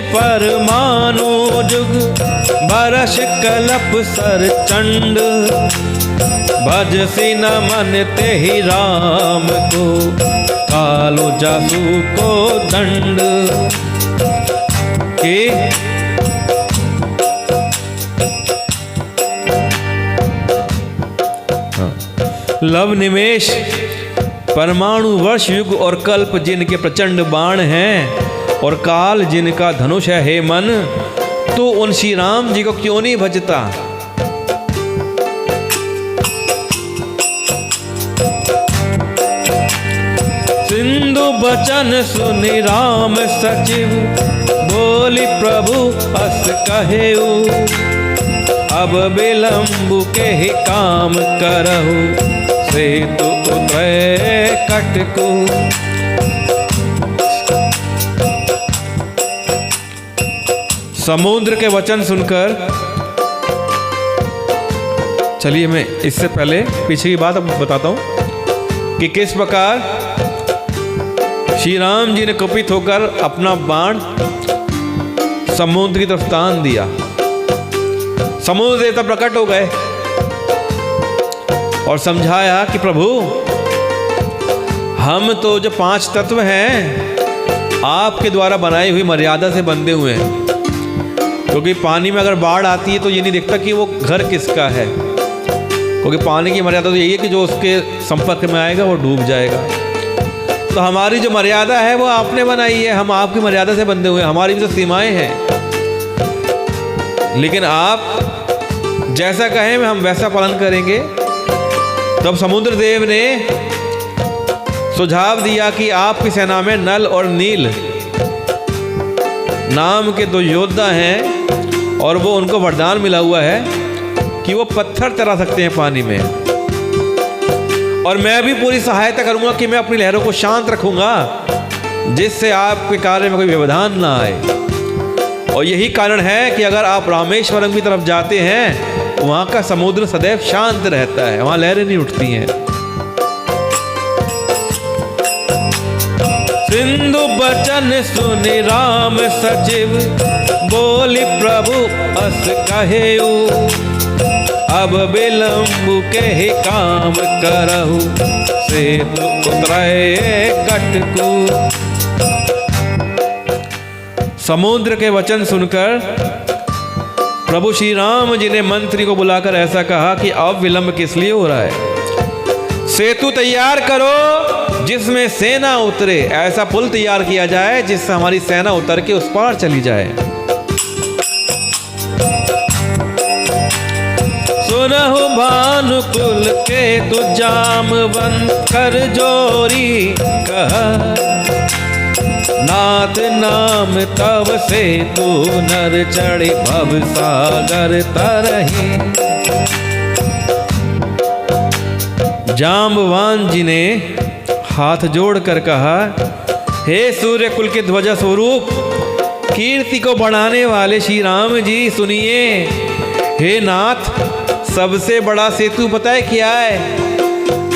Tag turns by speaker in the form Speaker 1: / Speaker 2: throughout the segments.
Speaker 1: परमाणु जुग बरस कलप सर चंड, भजसी न मन ते ही राम को, कालो जासू को दंड। के लव निमेश परमाणु वर्ष युग और कल्प जिनके प्रचंड बाण हैं, और काल जिनका धनुष है हे मन, तो उन श्री राम जी को क्यों नहीं भजता। सिंधु बचन सुनि राम सचिव, बोली प्रभु अस कहेऊ, अब विलंबु के ही काम करहु, सेतु उतरे कटकु। समुद्र के वचन सुनकर, चलिए मैं इससे पहले पीछे की बात अब बताता हूं कि किस प्रकार श्री राम जी ने कुपित होकर अपना बाण समुद्र की तरफ तान दिया। समुद्र देवता प्रकट हो गए और समझाया कि प्रभु, हम तो जो 5 तत्व हैं आपके द्वारा बनाई हुई मर्यादा से बंधे हुए हैं, क्योंकि पानी में अगर बाढ़ आती है तो ये नहीं दिखता कि वो घर किसका है, क्योंकि पानी की मर्यादा तो यही है कि जो उसके संपर्क में आएगा वो डूब जाएगा। तो हमारी जो मर्यादा है वो आपने बनाई है, हम आपकी मर्यादा से बंधे हुए हैं, हमारी भी तो सीमाएं हैं, लेकिन आप जैसा कहें हम वैसा पालन करेंगे। तब समुद्र देव ने सुझाव दिया कि आपकी सेना में नल और नील नाम के 2 योद्धा हैं, और वो उनको वरदान मिला हुआ है कि वो पत्थर तैरा सकते हैं पानी में, और मैं भी पूरी सहायता करूंगा कि मैं अपनी लहरों को शांत रखूंगा, जिससे आपके कार्य में कोई व्यवधान ना आए। और यही कारण है कि अगर आप रामेश्वरम की तरफ जाते हैं, वहां का समुद्र सदैव शांत रहता है, वहां लहरें नहीं उठती हैं। सिंधु बचन सुनि राम सचिव, बोली प्रभु अस कहेऊ, अब विलंबु के ही काम करहु, सेतु उतरे कटकु। समुद्र के वचन सुनकर प्रभु श्री राम जी ने मंत्री को बुलाकर ऐसा कहा कि अब विलंब किस लिए हो रहा है, सेतु तैयार करो जिसमें सेना उतरे, ऐसा पुल तैयार किया जाए जिससे हमारी सेना उतर के उस पार चली जाए। सुनहु भानुकुल के तु जामवंत, कर जोरी कहा, नाथ नाम तब से तू नर चढ़ी भव सागर तरही। जाम्बवान जी ने हाथ जोड़कर कहा, हे सूर्य कुल के ध्वजा स्वरूप, कीर्ति को बढ़ाने वाले श्री राम जी सुनिए। हे नाथ, सबसे बड़ा सेतु पता है क्या है?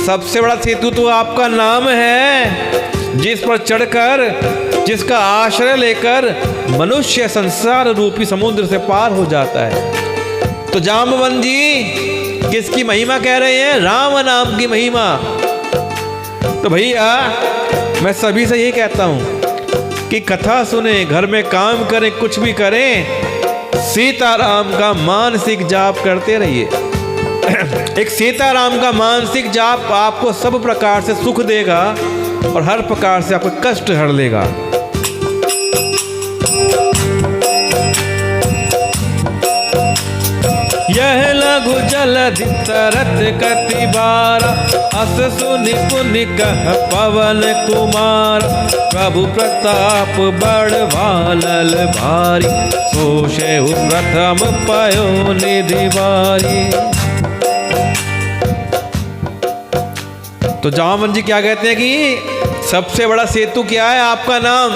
Speaker 1: सबसे बड़ा सेतु तो आपका नाम है, जिस पर चढ़कर, जिसका आश्रय लेकर मनुष्य संसार रूपी समुद्र से पार हो जाता है। तो जाम्बवन जी किसकी महिमा कह रहे हैं? राम नाम की महिमा। तो भैया मैं सभी से यही कहता हूं कि कथा सुने, घर में काम करें, कुछ भी करें, सीताराम का मानसिक जाप करते रहिए। एक सीताराम का मानसिक जाप आपको सब प्रकार से सुख देगा और हर प्रकार से आपको कष्ट हर लेगा। यह लघु जलधि तरत कति बारा, अस सुनि पुनि कह पवन कुमार, प्रभु प्रताप बढ़वानल भारी, सोषेहु प्रथम पयो निधि बारी। तो जाम्बवन जी क्या कहते हैं कि सबसे बड़ा सेतु क्या है? आपका नाम।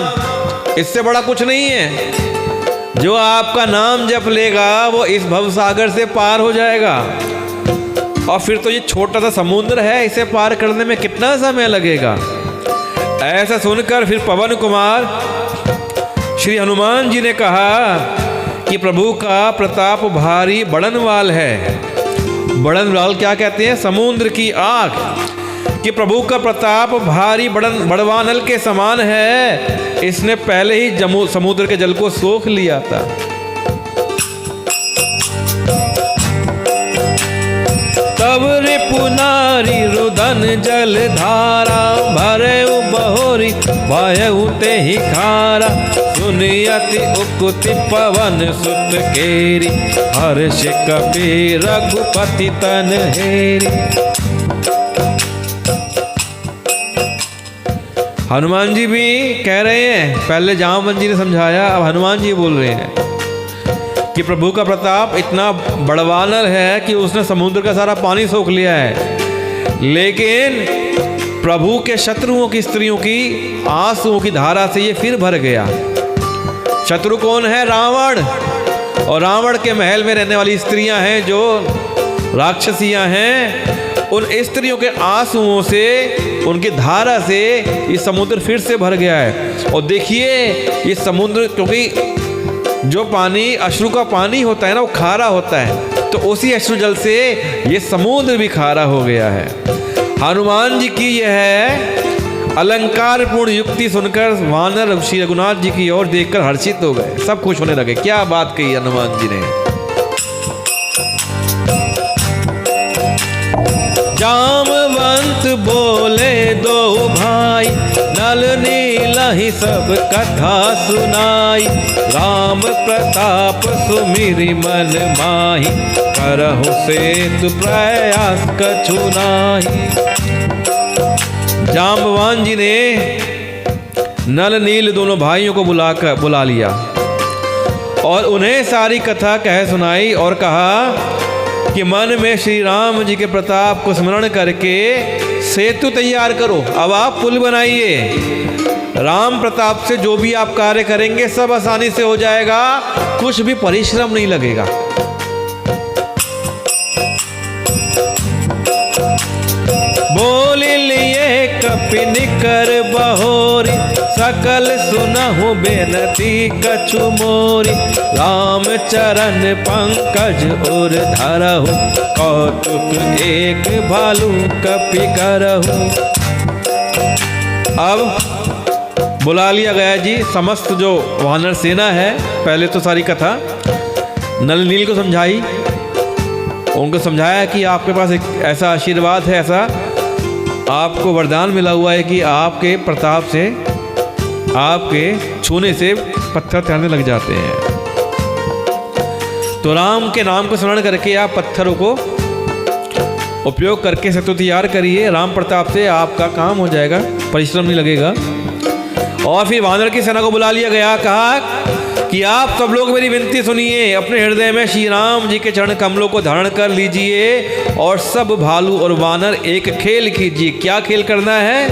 Speaker 1: इससे बड़ा कुछ नहीं है। जो आपका नाम जप लेगा वो इस भवसागर से पार हो जाएगा। और फिर तो ये छोटा सा समुद्र है, इसे पार करने में कितना समय लगेगा। ऐसा सुनकर फिर पवन कुमार श्री हनुमान जी ने कहा कि प्रभु का प्रताप भारी बड़नवाल है। बड़नवाल क्या कहते हैं? समुद्र की आग। कि प्रभु का प्रताप भारी बड़वानल के समान है, इसने पहले ही समुद्र के जल को सोख लिया था। तब रिपु नारी रुदन जल धारा, भरे बहोरी भयउ तेहि खारा, सुनियति उकुति पवन सुत केरी, हर्ष कपि रघुपति तन हेरी। हनुमान जी भी कह रहे हैं, पहले जामवंत जी ने समझाया, अब हनुमान जी बोल रहे हैं कि प्रभु का प्रताप इतना बड़वानल है कि उसने समुद्र का सारा पानी सोख लिया है, लेकिन प्रभु के शत्रुओं की स्त्रियों की आंसुओं की धारा से ये फिर भर गया। शत्रु कौन है? रावण। और रावण के महल में रहने वाली स्त्रियां हैं जो राक्षसियां हैं, उन स्त्रियों के आंसुओं से, उनकी धारा से ये समुद्र फिर से भर गया है। और देखिए ये समुद्र, क्योंकि जो पानी अश्रु का पानी होता है ना, वो खारा होता है, तो उसी अश्रु जल से ये समुद्र भी खारा हो गया है। हनुमान जी की यह अलंकार पूर्ण युक्ति सुनकर वानर श्री रघुनाथ जी की ओर देखकर हर्षित हो गए, सब खुश होने लगे। क्या बात कही हनुमान जी ने। जामवंत बोले दो भाई, नल नील ही सब कथा सुनाई, राम प्रताप सुमिरि मन माही, करहु सेतु प्रयास कछु नाहि। जाम्बवान जी ने नल नील दोनों भाइयों को बुला लिया और उन्हें सारी कथा कह सुनाई और कहा कि मन में श्री राम जी के प्रताप को स्मरण करके सेतु तैयार करो। अब आप पुल बनाइए, राम प्रताप से जो भी आप कार्य करेंगे सब आसानी से हो जाएगा, कुछ भी परिश्रम नहीं लगेगा। बोल लिए कपि निकर बहोरी, सकल सुनहु बेनती कछु मोरी, राम चरण पंकज और धरहु, कौतुक एक भालू कपि करहु। अब बुला लिया गया जी समस्त जो वानर सेना है। पहले तो सारी कथा नल नील को समझाई, उनको समझाया कि आपके पास एक ऐसा आशीर्वाद है, ऐसा आपको वरदान मिला हुआ है कि आपके प्रताप से, आपके छूने से पत्थर तैरने लग जाते हैं। तो राम के नाम को स्मरण करके आप पत्थरों को उपयोग करके सेतु तैयार करिए, राम प्रताप से आपका काम हो जाएगा, परिश्रम नहीं लगेगा। और फिर वानर की सेना को बुला लिया गया, कहा कि आप सब लोग मेरी विनती सुनिए, अपने हृदय में श्री राम जी के चरण कमलों को धारण कर लीजिए और सब भालू और वानर एक खेल कीजिए। क्या खेल करना है?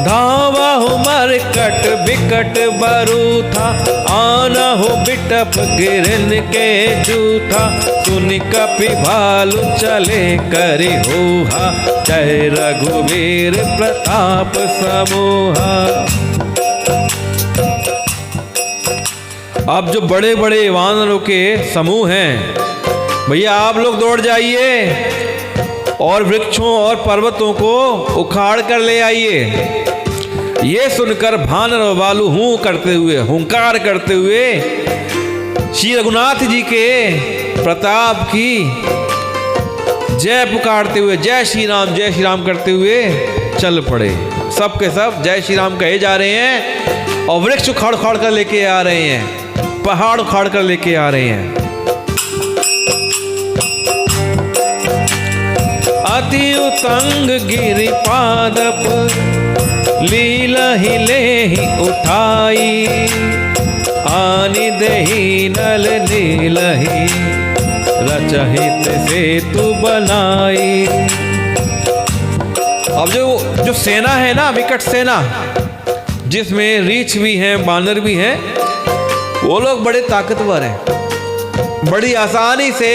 Speaker 1: धावा हो मरकट बिकट बरूथा, आना हो बिटप गिरन के जूथा, सुन कपि भालू चले करे होहा, जय रघुवीर प्रताप समूहा। अब जो बड़े बड़े वानरों के समूह हैं, भैया आप लोग दौड़ जाइए और वृक्षों और पर्वतों को उखाड़ कर ले आइए। ये सुनकर भानर और भालू हूं करते हुए, हुंकार करते हुए श्री रघुनाथ जी के प्रताप की जय पुकारते हुए, जय श्री राम करते हुए चल पड़े। सब के सब जय श्री राम कहे जा रहे हैं और वृक्ष उखाड़ उखाड़ कर लेके आ रहे हैं, पहाड़ उखाड़ कर लेके आ रहे हैं। अति उतंग गिरि पादप, लीलहि लेहि उठाई, आनि देहि नल नीलहि, रचहित सेतु बनाई। अब जो सेना है ना, विकट सेना, जिसमें रीछ भी हैं, बानर भी हैं, वो लोग बड़े ताकतवर हैं, बड़ी आसानी से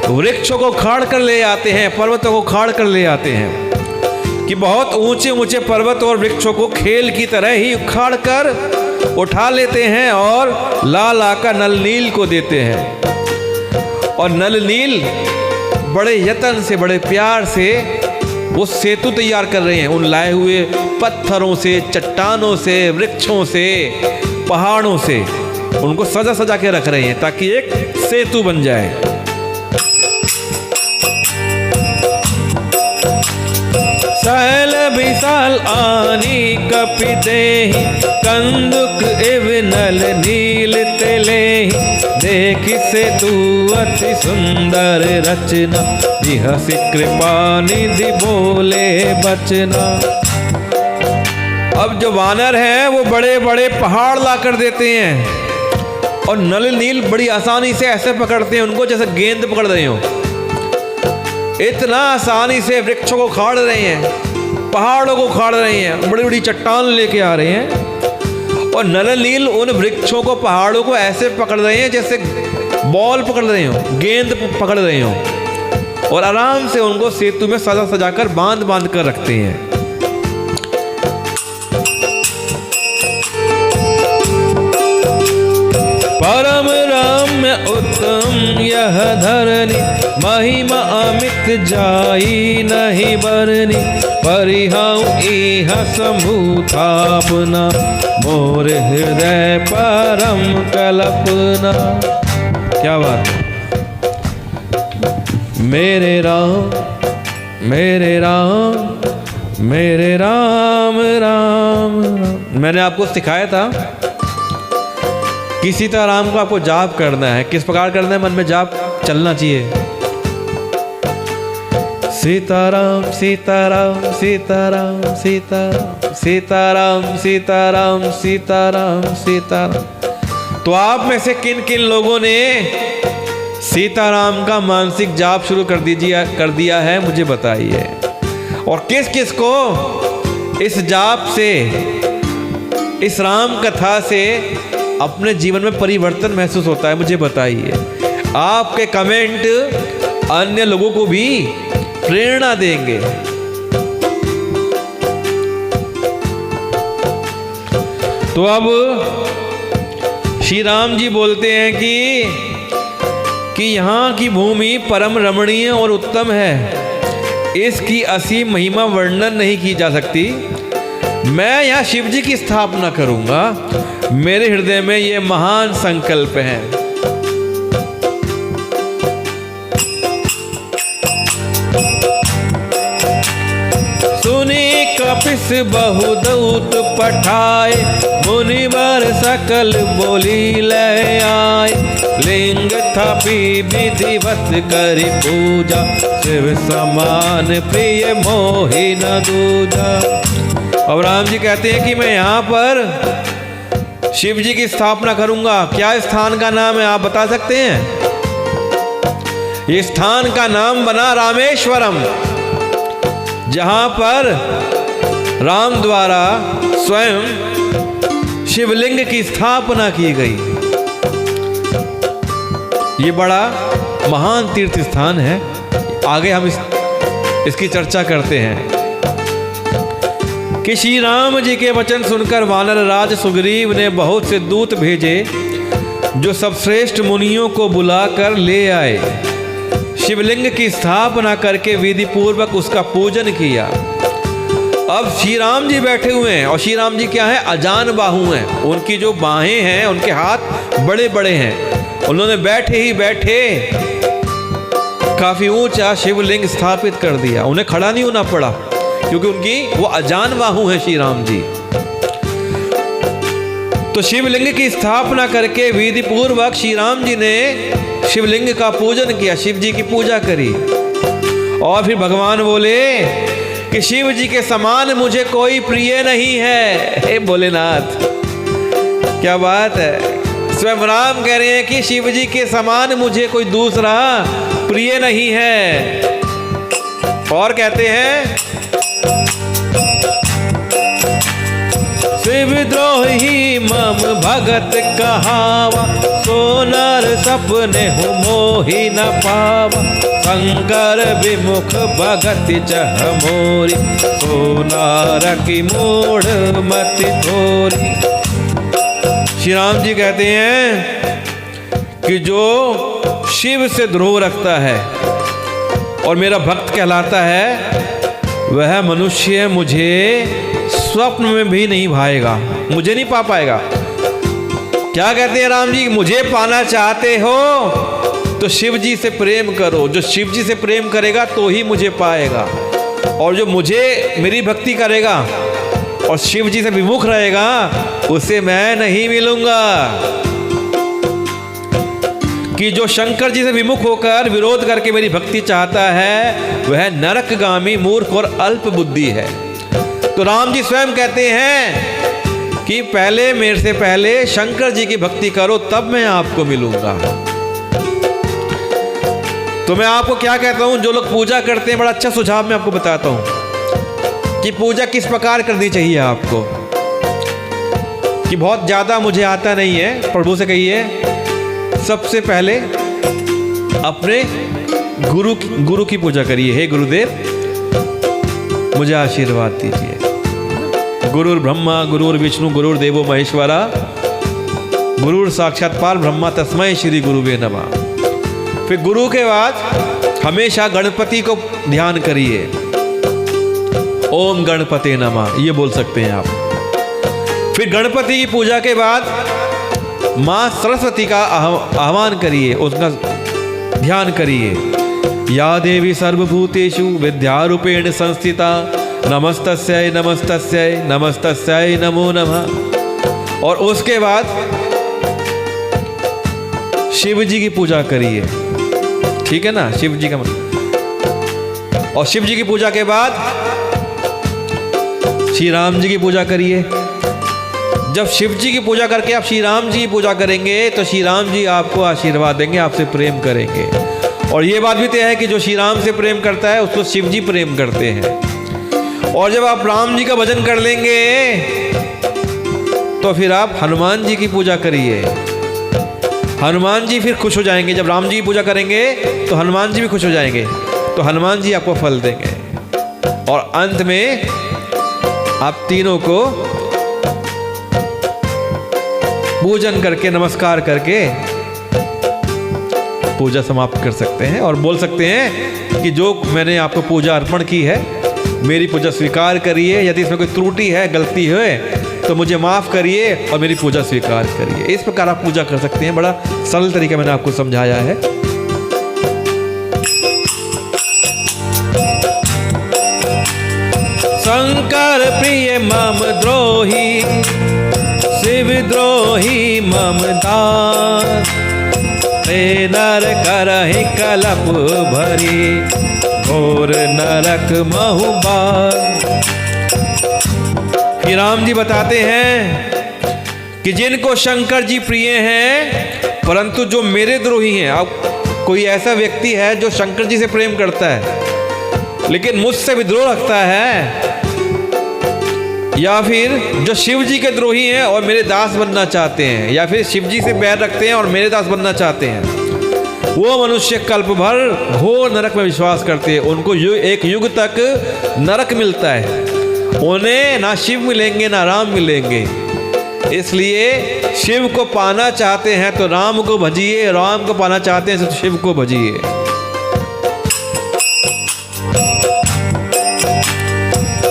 Speaker 1: वृक्षों को उखाड़ कर ले आते हैं, पर्वतों को उखाड़ कर ले आते हैं। कि बहुत ऊंचे ऊंचे पर्वत और वृक्षों को खेल की तरह ही उखाड़ कर उठा लेते हैं और लाल आका नल नील को देते हैं। और नल नील बड़े यत्न से, बड़े प्यार से वो सेतु तैयार कर रहे हैं, उन लाए हुए पत्थरों से, चट्टानों से, वृक्षों से, पहाड़ों से उनको सजा सजा के रख रहे हैं ताकि एक सेतु बन जाए। सहल विशाल आनी कपि देहि, कंदुक एव नल नील तेलेहि, देखि सेतु अति सुंदर रचना, जिहसि कृपा निधि बोले बचना। अब जो वानर हैं वो बड़े बड़े पहाड़ ला कर देते हैं और नल नील बड़ी आसानी से ऐसे पकड़ते हैं उनको जैसे गेंद पकड़ रहे हो। इतना आसानी से वृक्षों को उखाड़ रहे हैं, पहाड़ों को उखाड़ रहे हैं, बड़ी बड़ी चट्टान लेके आ रहे हैं और नल नील उन वृक्षों को, पहाड़ों को ऐसे पकड़ रहे हैं जैसे बॉल पकड़ रहे हो, गेंद पकड़ रहे हो, और आराम से उनको सेतु में सजा सजा कर बांध बांध कर रखते हैं। परम रम्य उत्तम यह धरनी, महिमा अमित जाई नहीं बरनी, परिहाउ इह संभूतापना, मोर हृदय परम कल्पना। क्या बात है। मेरे राम मेरे राम मेरे राम राम राम। मैंने आपको सिखाया था कि सीताराम को आपको जाप करना है। किस प्रकार करना है? मन में जाप चलना चाहिए। सीताराम सीताराम सीताराम सीताराम सीताराम सीताराम सीताराम सीताराम। तो आप में से किन किन लोगों ने सीताराम का मानसिक जाप शुरू कर दिया है, मुझे बताइए। और किस किस को इस जाप से, इस राम कथा से अपने जीवन में परिवर्तन महसूस होता है, मुझे बताइए। आपके कमेंट अन्य लोगों को भी प्रेरणा देंगे। तो अब श्री राम जी बोलते हैं कि यहाँ की भूमि परम रमणीय और उत्तम है, इसकी असीम महिमा वर्णन नहीं की जा सकती। मैं यहाँ शिव जी की स्थापना करूंगा, मेरे हृदय में ये महान संकल्प है। सुनी कपिस बहुदूत पठाए, मुनिवर सकल बोली ले आए, लिंग थापी विधिवत करी पूजा, शिव समान प्रिय मोहि न दूजा। अब राम जी कहते हैं कि मैं यहाँ पर शिव जी की स्थापना करूंगा। क्या स्थान का नाम है, आप बता सकते हैं? इस स्थान का नाम बना रामेश्वरम, जहां पर राम द्वारा स्वयं शिवलिंग की स्थापना की गई। ये बड़ा महान तीर्थ स्थान है। आगे हम इसकी चर्चा करते हैं कि श्री राम जी के वचन सुनकर वानर राज सुग्रीव ने बहुत से दूत भेजे, जो सब श्रेष्ठ मुनियों को बुलाकर ले आए। शिवलिंग की स्थापना करके विधि पूर्वक उसका पूजन किया। अब श्री राम जी बैठे हुए हैं, और श्री राम जी क्या है? अजान बाहु हैं। उनकी जो बाहें हैं, उनके हाथ बड़े बड़े हैं। उन्होंने बैठे ही बैठे काफी ऊंचा शिवलिंग स्थापित कर दिया। उन्हें खड़ा नहीं होना पड़ा, क्योंकि उनकी वो अजान बाहु है श्री राम जी। तो शिवलिंग की स्थापना करके विधि पूर्वक श्री राम जी ने शिवलिंग का पूजन किया, शिव जी की पूजा करी। और फिर भगवान बोले कि शिव जी के समान मुझे कोई प्रिय नहीं है। हे भोलेनाथ, क्या बात है। स्वयं राम कह रहे हैं कि शिव जी के समान मुझे कोई दूसरा प्रिय नहीं है। और कहते हैं, शिवद्रोही मम भगत कहावा, सोनर सपने हो मोहि न पावा, शंकर विमुख भगत चह मोरी, तो नारकी मूढ़ मति थोरी। श्री राम जी कहते हैं कि जो शिव से द्रोह रखता है और मेरा भक्त कहलाता है, वह मनुष्य मुझे स्वप्न में भी नहीं भाएगा, मुझे नहीं पा पाएगा। क्या कहते हैं राम जी? मुझे पाना चाहते हो तो शिव जी से प्रेम करो। जो शिव जी से प्रेम करेगा तो ही मुझे पाएगा, और जो मुझे मेरी भक्ति करेगा और शिव जी से विमुख रहेगा, उसे मैं नहीं मिलूंगा। कि जो शंकर जी से विमुख होकर विरोध करके मेरी भक्ति चाहता है, वह नरकगामी मूर्ख और अल्प बुद्धि है। तो राम जी स्वयं कहते हैं कि पहले मेरे से पहले शंकर जी की भक्ति करो, तब मैं आपको मिलूंगा। तो मैं आपको क्या कहता हूं, जो लोग पूजा करते हैं, बड़ा अच्छा सुझाव मैं आपको बताता हूं कि पूजा किस प्रकार करनी चाहिए आपको। कि बहुत ज़्यादा मुझे आता नहीं है, प्रभु से कहिए सबसे पहले अपने गुरु की पूजा करिए। हे गुरुदेव, मुझे आशीर्वाद दीजिए। गुरुर् ब्रह्मा गुरुर् विष्णु गुरुर्देवो महेश्वरा, गुरुर् साक्षात् पार ब्रह्मा तस्मै श्री गुरुवे नमः। फिर गुरु के बाद हमेशा गणपति को ध्यान करिए। ओम गणपते नमः, ये बोल सकते हैं आप। फिर गणपति की पूजा के बाद माँ सरस्वती का आह्वान करिए, उसका ध्यान करिए। या देवी सर्वभूतेषु विद्यारूपेण संस्थिता, नमस्तस्यै नमस्तस्यै नमस्तस्यै नमो नमः। और उसके बाद शिव जी की पूजा करिए, ठीक है ना? शिव जी का और शिव जी की पूजा के बाद श्री राम जी की पूजा करिए। जब शिव जी की पूजा करके आप श्री राम जी की पूजा करेंगे तो श्री राम जी आपको आशीर्वाद देंगे, आपसे प्रेम करेंगे। और ये बात भी तय है कि जो श्री राम से प्रेम करता है उसको शिव जी प्रेम करते हैं। और जब आप राम जी का भजन कर लेंगे तो फिर आप हनुमान जी की पूजा करिए। हनुमान जी फिर खुश हो जाएंगे। जब राम जी की पूजा करेंगे तो हनुमान जी भी खुश हो जाएंगे, तो हनुमान जी आपको फल देंगे। और अंत में आप तीनों को पूजन करके, नमस्कार करके पूजा समाप्त कर सकते हैं और बोल सकते हैं कि जो मैंने आपको पूजा अर्पण की है, मेरी पूजा स्वीकार करिए। यदि इसमें कोई त्रुटि है, गलती है, तो मुझे माफ़ करिए और मेरी पूजा स्वीकार करिए। इस प्रकार आप पूजा कर सकते हैं। बड़ा सरल तरीका मैंने आपको समझाया है। शंकर प्रिय मम द्रोही, शिव द्रोही मम दास, ते नर करहि कलप भरी, घोर नरक महुबार। कि राम जी बताते हैं कि जिनको शंकर जी प्रिय हैं, परंतु जो मेरे द्रोही हैं। अब कोई ऐसा व्यक्ति है जो शंकर जी से प्रेम करता है लेकिन मुझसे विद्रोह रखता है, या फिर जो शिव जी के द्रोही हैं और मेरे दास बनना चाहते हैं, या फिर शिव जी से बैर रखते हैं और मेरे दास बनना चाहते हैं, वो मनुष्य कल्प भर घोर नरक में विश्वास करते हैं। उनको एक युग तक नरक मिलता है। उन्हें ना शिव मिलेंगे ना राम मिलेंगे। इसलिए शिव को पाना चाहते हैं तो राम को भजिए, राम को पाना चाहते हैं तो शिव को भजिए।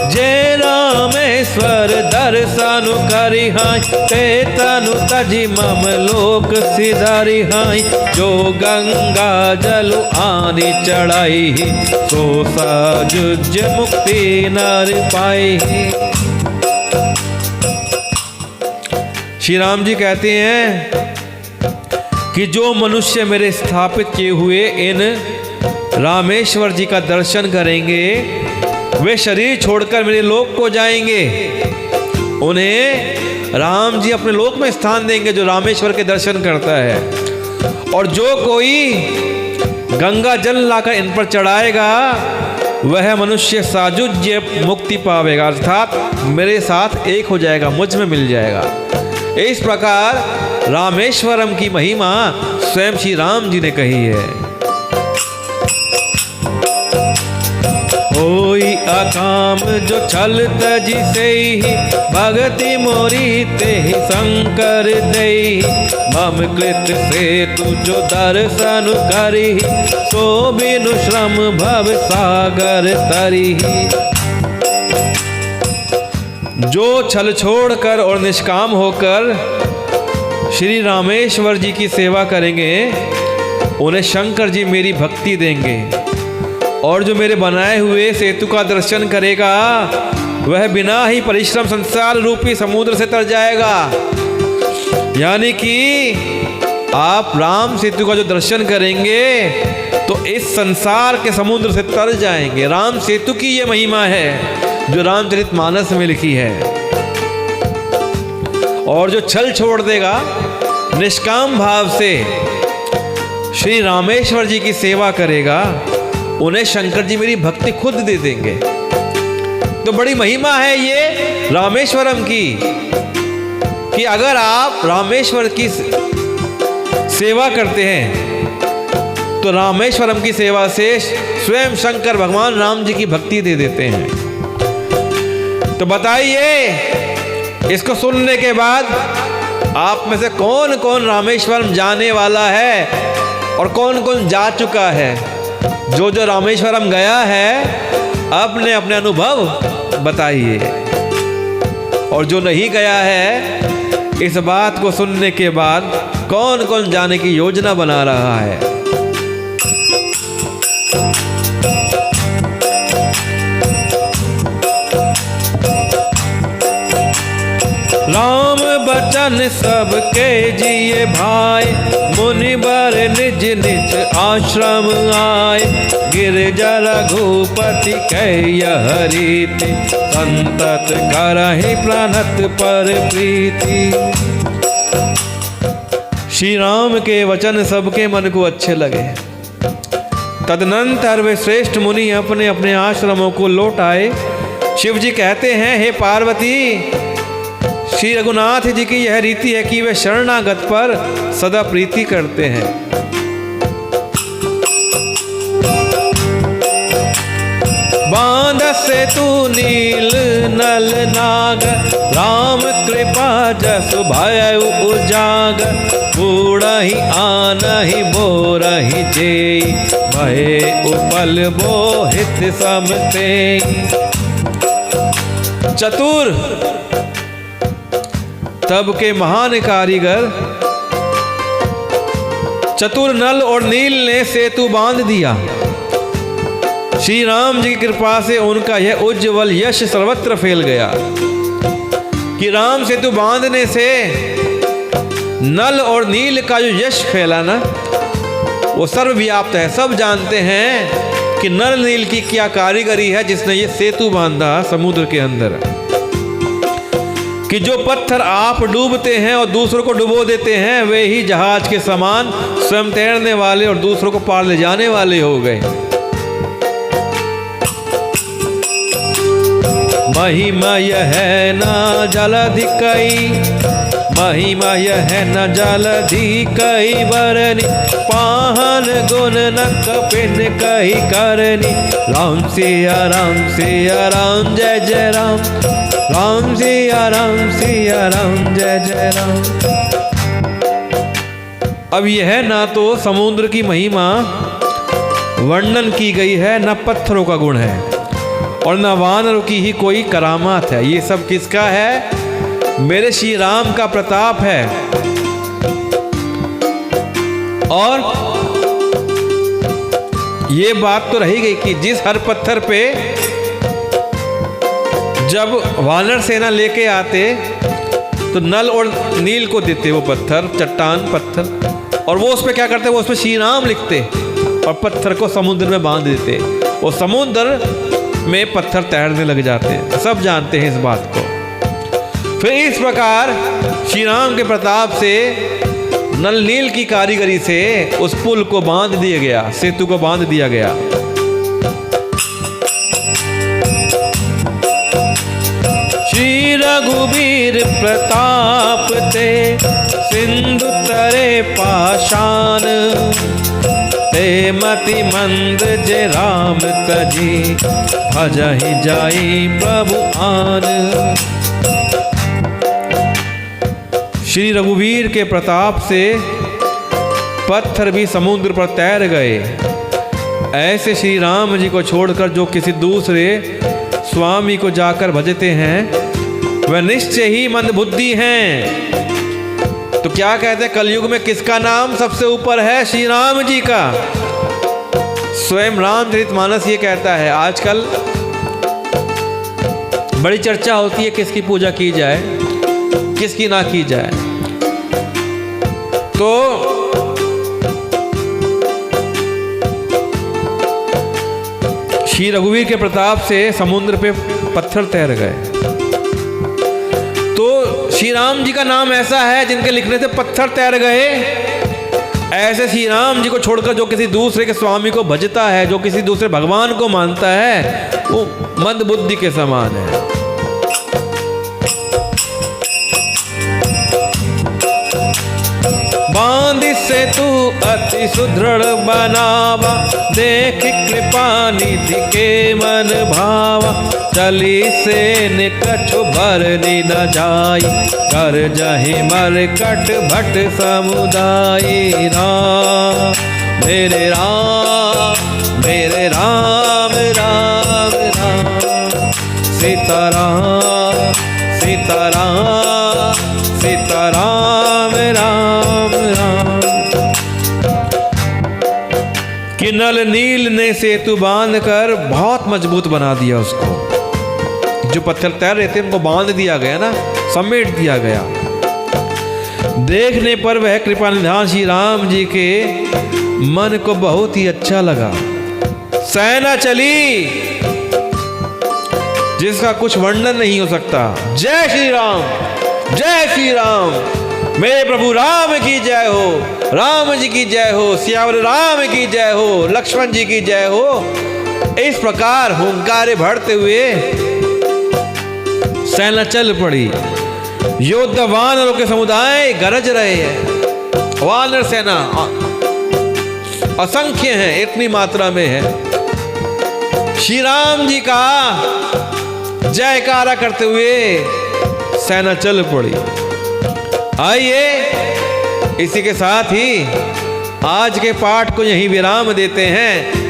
Speaker 1: जय रामेश्वर दर्शन करिहाई, ते तनु तजि मम लोक सिधारिहाई। जो गंगा जल आनि चढ़ाई, सो साजुज मुक्ति नर पाई। श्री राम जी कहते हैं कि जो मनुष्य मेरे स्थापित किए हुए इन रामेश्वर जी का दर्शन करेंगे, वे शरीर छोड़कर मेरे लोक को जाएंगे। उन्हें राम जी अपने लोक में स्थान देंगे जो रामेश्वर के दर्शन करता है। और जो कोई गंगा जल लाकर इन पर चढ़ाएगा, वह मनुष्य साजुज्य मुक्ति पावेगा, अर्थात मेरे साथ एक हो जाएगा, मुझ में मिल जाएगा। इस प्रकार रामेश्वरम की महिमा स्वयं श्री राम जी ने कही है। होई अकाम जो छल तजी से ही, भगति मोरी ते ही शंकर दई। मम कृत से तू जो दर्शन करी, सो बिनु श्रम भव सागर तरी। जो छल छोड़कर और निष्काम होकर श्री रामेश्वर जी की सेवा करेंगे, उन्हें शंकर जी मेरी भक्ति देंगे। और जो मेरे बनाए हुए सेतु का दर्शन करेगा, वह बिना ही परिश्रम संसार रूपी समुद्र से तर जाएगा। यानी कि आप राम सेतु का जो दर्शन करेंगे तो इस संसार के समुद्र से तर जाएंगे। राम सेतु की ये महिमा है जो रामचरितमानस में लिखी है। और जो छल छोड़ देगा, निष्काम भाव से श्री रामेश्वर जी की सेवा करेगा, उन्हें शंकर जी मेरी भक्ति खुद दे देंगे। तो बड़ी महिमा है ये रामेश्वरम की, कि अगर आप रामेश्वर की सेवा करते हैं तो रामेश्वरम की सेवा से स्वयं शंकर भगवान राम जी की भक्ति दे देते हैं। तो बताइए, इसको सुनने के बाद आप में से कौन कौन रामेश्वरम जाने वाला है और कौन कौन जा चुका है? जो जो रामेश्वरम गया है अपने अपने अनुभव बताइए, और जो नहीं गया है इस बात को सुनने के बाद कौन कौन जाने की योजना बना रहा है। राम बचन सबके जिए भाई, मुनिवर निज निज आश्रम आए। गिरजा रघुपति कह रीति, संतत करहि प्रणत पर प्रीति। श्री राम के वचन सबके मन को अच्छे लगे। तदनंतर वे श्रेष्ठ मुनि अपने अपने आश्रमों को लौट आए। शिव जी कहते हैं, हे पार्वती, श्री रघुनाथ जी की यह रीति है कि वे शरणागत पर सदा प्रीति करते हैं। बांध से तू नील नल नाग, राम कृपा जसु भय उजाग। बूढ़हि आनहि बोरहि जेई, भय उपल बोहित समते। चतुर तब के महान कारीगर चतुर नल और नील ने सेतु बांध दिया। श्री राम जी की कृपा से उनका यह उज्जवल यश सर्वत्र फैल गया कि राम सेतु बांधने से नल और नील का जो यश फैला ना, वो सर्वव्याप्त है। सब जानते हैं कि नल नील की क्या कारीगरी है जिसने ये सेतु बांधा समुद्र के अंदर। कि जो पत्थर आप डूबते हैं और दूसरों को डुबो देते हैं, वे ही जहाज के समान स्वयं तैरने वाले और दूसरों को पार ले जाने वाले हो गए। महिमा यह है न जलधि कई, महिमा यह है न जलधि कई बरनी। पाहन गुण न कपिन कही करनी। राम सिया राम सिया राम जय जय राम, राम सिया राम जय जय राम। अब यह ना तो समुद्र की महिमा वर्णन की गई है, न पत्थरों का गुण है और न वानरों की ही कोई करामात है। ये सब किसका है? मेरे श्री राम का प्रताप है। और ये बात तो रही गई कि जिस हर पत्थर पे जब वानर सेना लेके आते तो नल और नील को देते वो पत्थर, चट्टान पत्थर, और वो उस पर क्या करते, वो उस पर श्री राम लिखते और पत्थर को समुद्र में बांध देते। वो समुद्र में पत्थर तैरने लग जाते। सब जानते हैं इस बात को। फिर इस प्रकार श्री राम के प्रताप से, नल नील की कारीगरी से उस पुल को बांध दिया गया, सेतु को बांध दिया गया। श्री रघुवीर प्रताप ते, सिंधु तरे पाषाण। ते मति मंद जे राम तजी, भजहि जाई प्रभु आन। श्री रघुवीर के प्रताप से पत्थर भी समुद्र पर तैर गए। ऐसे श्री राम जी को छोड़कर जो किसी दूसरे स्वामी को जाकर भजते हैं वह निश्चय ही मंदबुद्धि हैं। तो क्या कहते हैं, कलयुग में किसका नाम सबसे ऊपर है? श्री राम जी का। स्वयं रामचरितमानस ये कहता है। आजकल बड़ी चर्चा होती है किसकी पूजा की जाए, किसकी ना की जाए। तो श्री रघुवीर के प्रताप से समुद्र पे पत्थर तैर गए। तो श्री राम जी का नाम ऐसा है जिनके लिखने से पत्थर तैर गए। ऐसे श्री राम जी को छोड़कर जो किसी दूसरे के स्वामी को भजता है, जो किसी दूसरे भगवान को मानता है, वो मंदबुद्धि के समान है। बांध से तू अति सुदृढ़ बनावा, देख कृपा निधि के मन भावा। चली से निकछु भरनी न जाई, कर जहि मरकट भट समुदाय। राम मेरे राम मेरे राम राम राम, सीताराम सीताराम सीताराम राम राम। किनल नील ने सेतु बांधकर बहुत मजबूत बना दिया उसको। जो पत्थर तैर रहे थे उनको बांध दिया गया ना, समेट दिया गया। देखने पर वह कृपा निधान श्री राम जी के मन को बहुत ही अच्छा लगा। सेना चली जिसका कुछ वर्णन नहीं हो सकता। जय श्री राम, जय श्री राम, मेरे प्रभु राम की जय हो, राम जी की जय हो, सियावर राम की जय हो, लक्ष्मण जी की जय हो। इस प्रकार हुंकारे भरते हुए सेना चल पड़ी। योद्धा वानरों के समुदाय गरज रहे हैं। वानर सेना असंख्य है, इतनी मात्रा में है। श्री राम जी का जयकारा करते हुए सेना चल पड़ी। आइए इसी के साथ ही आज के पाठ को यहीं विराम देते हैं।